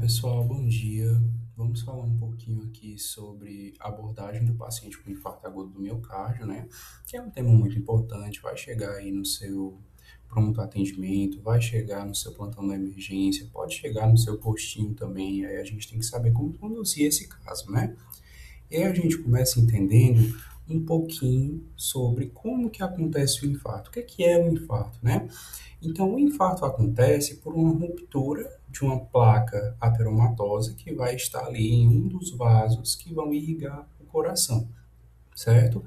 Pessoal, bom dia. Vamos falar um pouquinho aqui sobre a abordagem do paciente com infarto agudo do miocárdio, né? Que é um tema muito importante, vai chegar aí no seu pronto atendimento, vai chegar no seu plantão da emergência, pode chegar no seu postinho também, aí a gente tem que saber como conduzir esse caso, né? E aí a gente começa entendendo um pouquinho sobre como que acontece o infarto, o que é o infarto, né? Então, o infarto acontece por uma ruptura de uma placa ateromatosa que vai estar ali em um dos vasos que vão irrigar o coração, certo?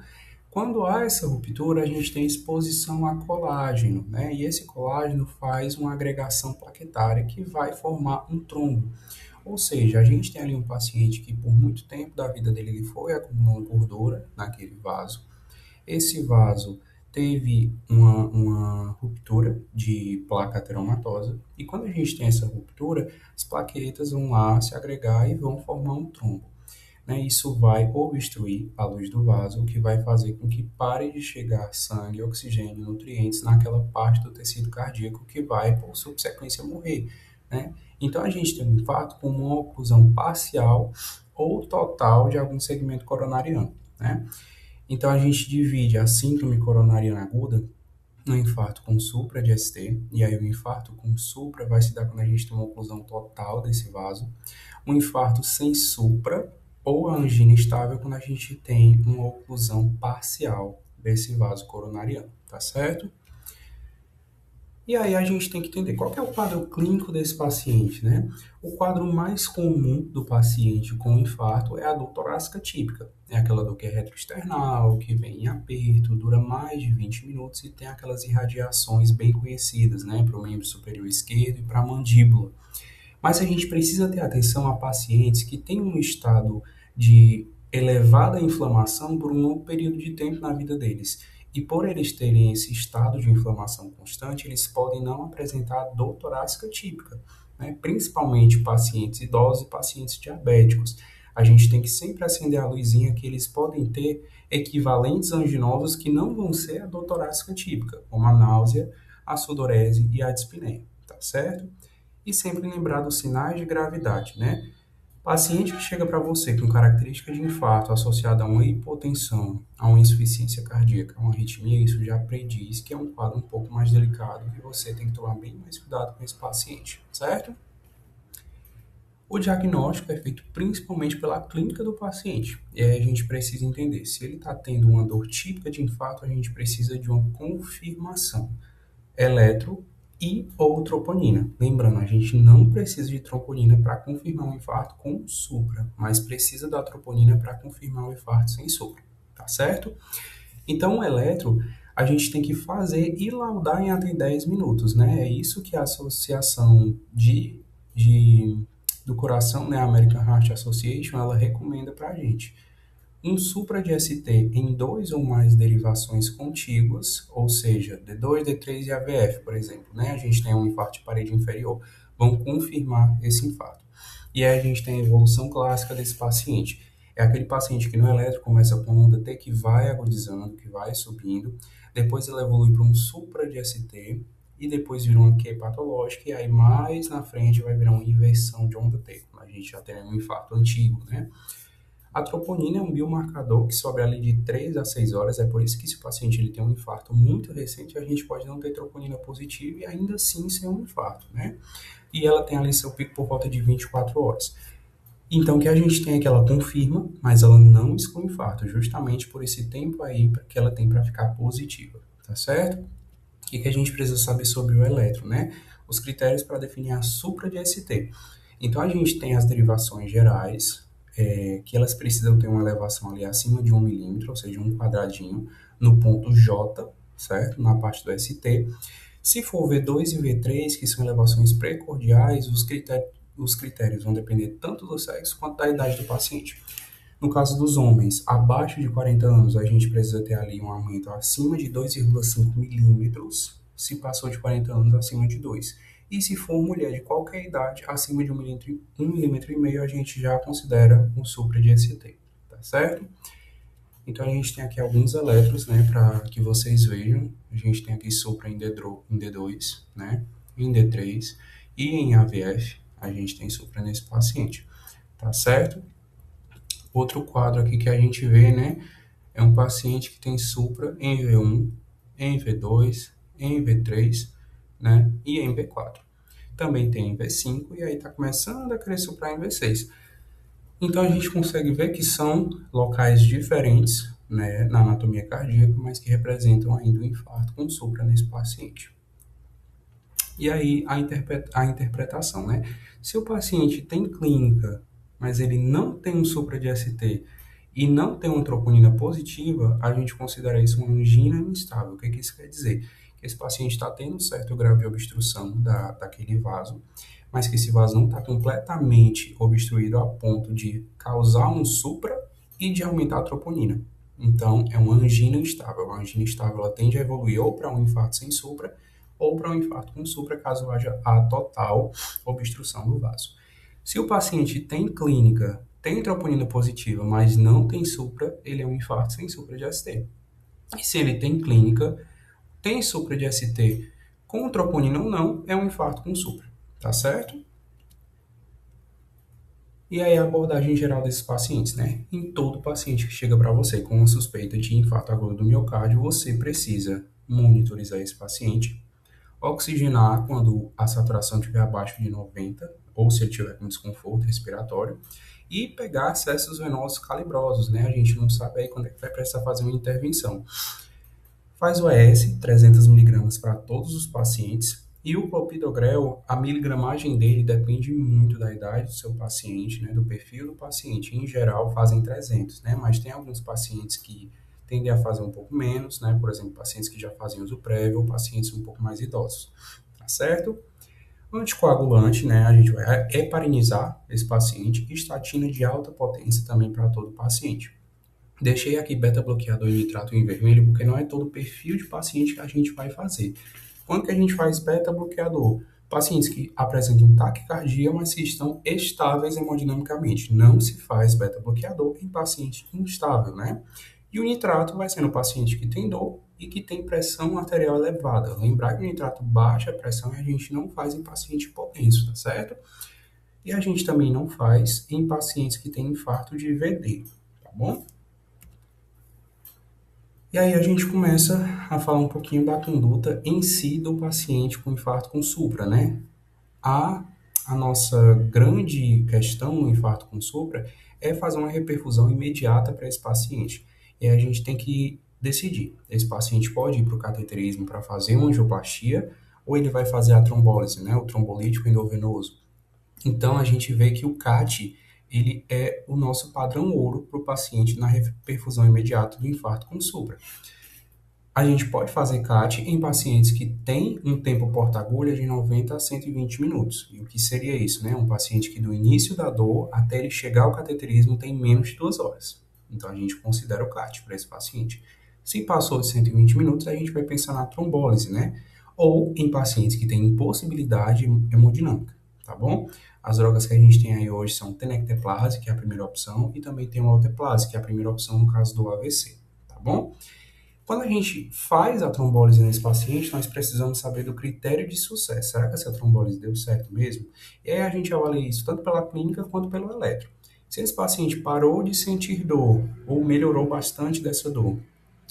Quando há essa ruptura, a gente tem exposição a colágeno, né? E esse colágeno faz uma agregação plaquetária que vai formar um trombo. Ou seja, a gente tem ali um paciente que por muito tempo da vida dele ele foi acumulando gordura naquele vaso. Esse vaso teve uma ruptura de placa ateromatosa e quando a gente tem essa ruptura, as plaquetas vão lá se agregar e vão formar um trombo, né? Isso vai obstruir a luz do vaso, o que vai fazer com que pare de chegar sangue, oxigênio, nutrientes naquela parte do tecido cardíaco que vai, por subsequência, morrer, né? Então, a gente tem um infarto com uma oclusão parcial ou total de algum segmento coronariano, né? Então, a gente divide a síndrome coronariana aguda no infarto com supra de ST, e aí o infarto com supra vai se dar quando a gente tem uma oclusão total desse vaso. Um infarto sem supra ou a angina estável quando a gente tem uma oclusão parcial desse vaso coronariano, tá certo? E aí a gente tem que entender qual que é o quadro clínico desse paciente, né? O quadro mais comum do paciente com infarto é a dor torácica típica. É aquela dor que é retroesternal, que vem em aperto, dura mais de 20 minutos e tem aquelas irradiações bem conhecidas, né? Para o membro superior esquerdo e para a mandíbula. Mas a gente precisa ter atenção a pacientes que têm um estado de elevada inflamação por um longo período de tempo na vida deles. E por eles terem esse estado de inflamação constante, eles podem não apresentar dor torácica típica, né? Principalmente pacientes idosos e pacientes diabéticos. A gente tem que sempre acender a luzinha que eles podem ter equivalentes anginosos que não vão ser a dor torácica típica, como a náusea, a sudorese e a dispneia, tá certo? E sempre lembrar dos sinais de gravidade, né? Paciente que chega para você com característica de infarto associada a uma hipotensão, a uma insuficiência cardíaca, a uma arritmia, isso já prediz que é um quadro um pouco mais delicado e você tem que tomar bem mais cuidado com esse paciente, certo? O diagnóstico é feito principalmente pela clínica do paciente. E aí a gente precisa entender se ele está tendo uma dor típica de infarto, a gente precisa de uma confirmação eletro e ou troponina. Lembrando, a gente não precisa de troponina para confirmar um infarto com supra, mas precisa da troponina para confirmar o infarto sem supra, tá certo? Então, o eletro a gente tem que fazer e laudar em até 10 minutos, né? É isso que a Associação do Coração, né, a American Heart Association, ela recomenda para a gente um supra de ST em dois ou mais derivações contíguas, ou seja, D2, D3 e AVF, por exemplo, né? A gente tem um infarto de parede inferior, vão confirmar esse infarto. E aí a gente tem a evolução clássica desse paciente. É aquele paciente que no eletro começa com onda T que vai agudizando, que vai subindo, depois ele evolui para um supra de ST, e depois vira uma Q patológica, e aí mais na frente vai virar uma inversão de onda T, a gente já tem um infarto antigo, né? A troponina é um biomarcador que sobe ali de 3 a 6 horas, é por isso que se o paciente ele tem um infarto muito recente, a gente pode não ter troponina positiva e ainda assim ser um infarto, né? E ela tem ali seu pico por volta de 24 horas. Então, que a gente tem é que ela confirma, mas ela não exclui infarto, justamente por esse tempo aí que ela tem para ficar positiva, tá certo? O que a gente precisa saber sobre o eletro, né? Os critérios para definir a supra de ST. Então, a gente tem as derivações gerais, que elas precisam ter uma elevação ali acima de 1 milímetro, ou seja, um quadradinho, no ponto J, certo? Na parte do ST. Se for V2 e V3, que são elevações precordiais, os critérios vão depender tanto do sexo quanto da idade do paciente. No caso dos homens, abaixo de 40 anos, a gente precisa ter ali um aumento acima de 2,5 milímetros, se passou de 40 anos, acima de 2. E se for mulher de qualquer idade, acima de 1,5 milímetro, a gente já considera um supra de ST, tá certo? Então a gente tem aqui alguns eletros, né, para que vocês vejam. A gente tem aqui supra em D2, né, em D3 e em AVF. a gente tem supra nesse paciente, tá certo? Outro quadro aqui que a gente vê, né, é um paciente que tem supra em V1, em V2, em V3, né, e em V4. Também tem em V5 e aí está começando a querer suprar em V6. Então a gente consegue ver que são locais diferentes, né, na anatomia cardíaca, mas que representam ainda o infarto com supra nesse paciente. E aí a interpretação, né? Se o paciente tem clínica, mas ele não tem um supra de ST e não tem uma troponina positiva, a gente considera isso uma angina instável. O que que isso quer dizer? Que esse paciente está tendo certo grau de obstrução daquele vaso, mas que esse vaso não está completamente obstruído a ponto de causar um supra e de aumentar a troponina. Então, é uma angina instável. A angina instável ela tende a evoluir ou para um infarto sem supra ou para um infarto com supra, caso haja a total obstrução do vaso. Se o paciente tem clínica, tem troponina positiva, mas não tem supra, ele é um infarto sem supra de ST. E se ele tem clínica, tem supra de ST com troponina ou não, é um infarto com supra, tá certo? E aí a abordagem geral desses pacientes, né? Em todo paciente que chega para você com uma suspeita de infarto agudo do miocárdio, você precisa monitorizar esse paciente, oxigenar quando a saturação estiver abaixo de 90, ou se ele tiver com desconforto respiratório, e pegar acessos venosos calibrosos, né? A gente não sabe aí quando é que vai precisar fazer uma intervenção. Faz o ES, 300 miligramas para todos os pacientes, e o clopidogrel, a miligramagem dele depende muito da idade do seu paciente, né, do perfil do paciente. Em geral, fazem 300, né, mas tem alguns pacientes que tendem a fazer um pouco menos, né, por exemplo, pacientes que já fazem uso prévio ou pacientes um pouco mais idosos, tá certo? Anticoagulante, né, a gente vai heparinizar esse paciente, e estatina de alta potência também para todo paciente. Deixei aqui beta-bloqueador e nitrato em vermelho, porque não é todo o perfil de paciente que a gente vai fazer. Quando que a gente faz beta-bloqueador? Pacientes que apresentam taquicardia, mas que estão estáveis hemodinamicamente. Não se faz beta-bloqueador em paciente instável, né? E o nitrato vai ser no paciente que tem dor e que tem pressão arterial elevada. Lembrar que o nitrato baixa a pressão e a gente não faz em paciente hipotenso, tá certo? E a gente também não faz em pacientes que têm infarto de VD, tá bom? E aí a gente começa a falar um pouquinho da conduta em si do paciente com infarto com supra, né? A, a nossa grande questão no infarto com supra é fazer uma reperfusão imediata para esse paciente. E aí a gente tem que decidir. Esse paciente pode ir para o cateterismo para fazer uma angioplastia ou ele vai fazer a trombólise, né? O trombolítico endovenoso. Então, a gente vê que o CAT, ele é o nosso padrão ouro para o paciente na perfusão imediata do infarto com supra. A gente pode fazer CAT em pacientes que têm um tempo porta-agulha de 90 a 120 minutos. E o que seria isso, né? Um paciente que do início da dor até ele chegar ao cateterismo tem menos de 2 horas. Então, a gente considera o CAT para esse paciente. Se passou de 120 minutos, a gente vai pensar na trombólise, né? Ou em pacientes que têm impossibilidade hemodinâmica, tá bom? As drogas que a gente tem aí hoje são tenecteplase, que é a primeira opção, e também tem o alteplase, que é a primeira opção no caso do AVC, tá bom? Quando a gente faz a trombólise nesse paciente, nós precisamos saber do critério de sucesso. Será que essa trombólise deu certo mesmo? E aí a gente avalia isso tanto pela clínica quanto pelo eletro. Se esse paciente parou de sentir dor ou melhorou bastante dessa dor,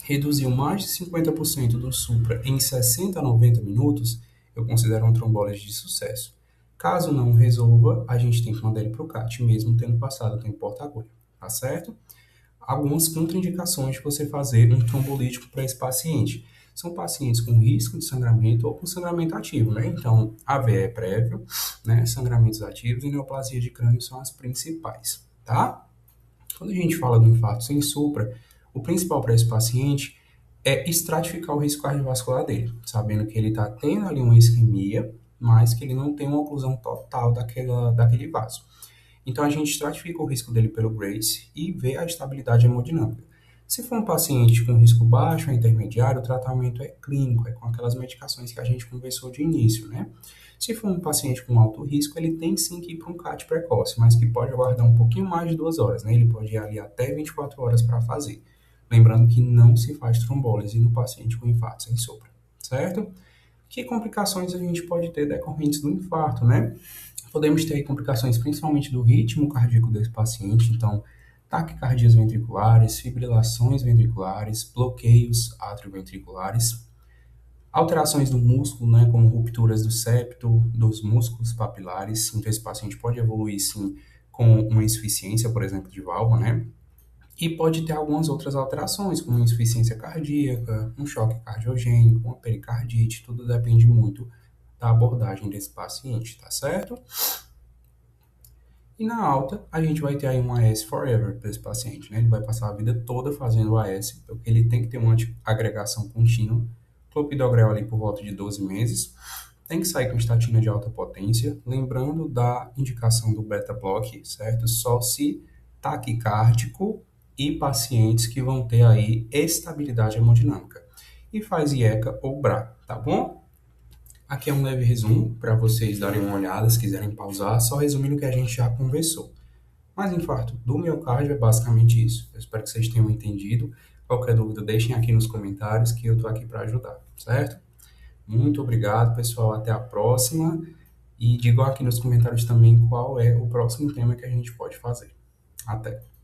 reduziu mais de 50% do supra em 60 a 90 minutos, eu considero uma trombólise de sucesso. Caso não resolva, a gente tem que mandar ele para o CAT, mesmo tendo passado o tempo porta-agulha, tá certo? Algumas contraindicações de você fazer um trombolítico para esse paciente. São pacientes com risco de sangramento ou com sangramento ativo, né? Então, AVE é prévio, né? Sangramentos ativos e neoplasia de crânio são as principais, tá? Quando a gente fala do infarto sem supra, o principal para esse paciente é estratificar o risco cardiovascular dele, sabendo que ele está tendo ali uma isquemia, mas que ele não tem uma oclusão total daquele vaso. Então, a gente estratifica o risco dele pelo GRACE e vê a estabilidade hemodinâmica. Se for um paciente com risco baixo ou intermediário, o tratamento é clínico, é com aquelas medicações que a gente conversou de início, né? Se for um paciente com alto risco, ele tem sim que ir para um CAT precoce, mas que pode aguardar um pouquinho mais de 2 horas, né? Ele pode ir ali até 24 horas para fazer. Lembrando que não se faz trombólise no paciente com infarto sem sopro, certo? Que complicações a gente pode ter decorrentes do infarto, né? Podemos ter aí complicações principalmente do ritmo cardíaco desse paciente, então taquicardias ventriculares, fibrilações ventriculares, bloqueios atrioventriculares, alterações do músculo, né, como rupturas do septo, dos músculos papilares. Então esse paciente pode evoluir sim com uma insuficiência, por exemplo, de válvula, né? E pode ter algumas outras alterações, como insuficiência cardíaca, um choque cardiogênico, uma pericardite, tudo depende muito da abordagem desse paciente, tá certo? E na alta, a gente vai ter aí um AS forever para esse paciente, né? Ele vai passar a vida toda fazendo AS, porque ele tem que ter uma agregação contínua, clopidogrel ali por volta de 12 meses, tem que sair com estatina de alta potência, lembrando da indicação do beta-block, certo? Só se taquicárdico e pacientes que vão ter aí estabilidade hemodinâmica. E faz IECA ou BRA, tá bom? Aqui é um leve resumo para vocês darem uma olhada, se quiserem pausar, só resumindo o que a gente já conversou. Mas infarto do miocárdio é basicamente isso. Eu espero que vocês tenham entendido. Qualquer dúvida, deixem aqui nos comentários que eu estou aqui para ajudar, certo? Muito obrigado, pessoal. Até a próxima. E digam aqui nos comentários também qual é o próximo tema que a gente pode fazer. Até!